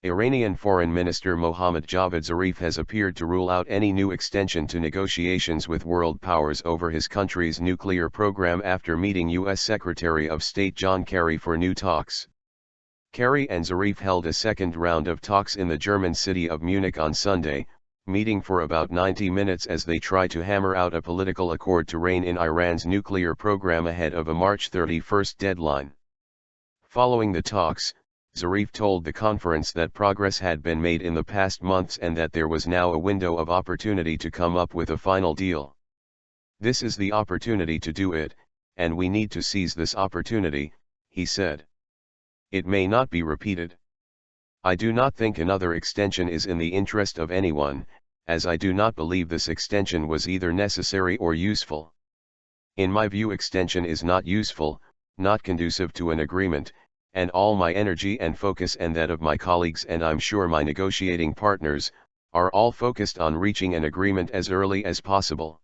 Iranian Foreign Minister Mohammad Zarif has appeared to rule out any new extension to negotiations with world powers over his country's nuclear program after meeting U.S. Secretary of State John Kerry for new talks. Kerry and Zarif held a second round of talks in the German city of Munich on Sunday, meeting for about 90 minutes as they try to hammer out a political accord to rein in Iran's nuclear program ahead of a March 31 deadline. Following the talks, Zarif told the conference that progress had been made in the past months and that there was now a window of opportunity to come up with a final deal. "This is the opportunity to do it, and we need to seize this opportunity," he said. "It may not be repeated. I do not think another extension is in the interest of anyone, as I do not believe this extension was either necessary or useful. In my view, extension is not useful, not conducive to an agreement, and all my energy and focus and that of my colleagues, and I'm sure my negotiating partners, are all focused on reaching an agreement as early as possible."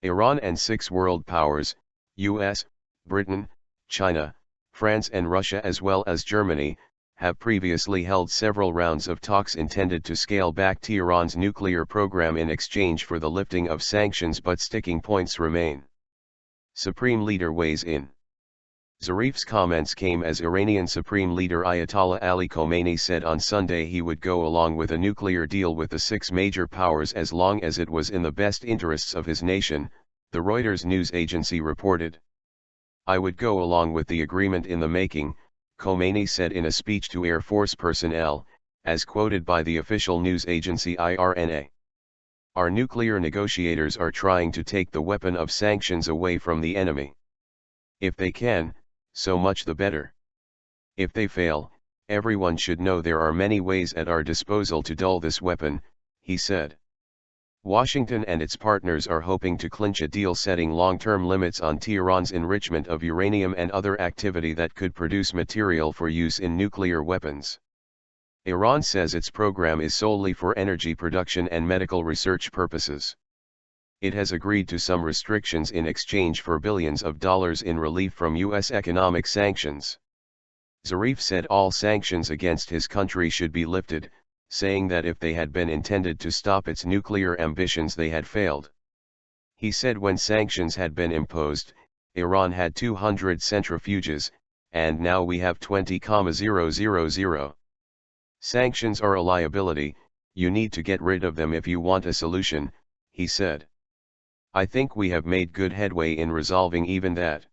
Iran and 6 world powers, US, Britain, China, France and Russia as well as Germany, have previously held several rounds of talks intended to scale back Tehran's nuclear program in exchange for the lifting of sanctions, but sticking points remain. Supreme Leader weighs in. Zarif's comments came as Iranian Supreme Leader Ayatollah Ali Khamenei said on Sunday he would go along with a nuclear deal with the 6 major powers as long as it was in the best interests of his nation, the Reuters news agency reported. "I would go along with the agreement in the making," Khomeini said in a speech to Air Force personnel, as quoted by the official news agency IRNA. "Our nuclear negotiators are trying to take the weapon of sanctions away from the enemy. If they can, so much the better. If they fail, everyone should know there are many ways at our disposal to dull this weapon," he said. Washington and its partners are hoping to clinch a deal setting long-term limits on Tehran's enrichment of uranium and other activity that could produce material for use in nuclear weapons. Iran says its program is solely for energy production and medical research purposes. It has agreed to some restrictions in exchange for billions of dollars in relief from U.S. economic sanctions. Zarif said all sanctions against his country should be lifted, saying that if they had been intended to stop its nuclear ambitions they had failed. He said when sanctions had been imposed, Iran had 200 centrifuges, and now we have 20,000. Sanctions are a liability, you need to get rid of them if you want a solution, he said. "I think we have made good headway in resolving even that.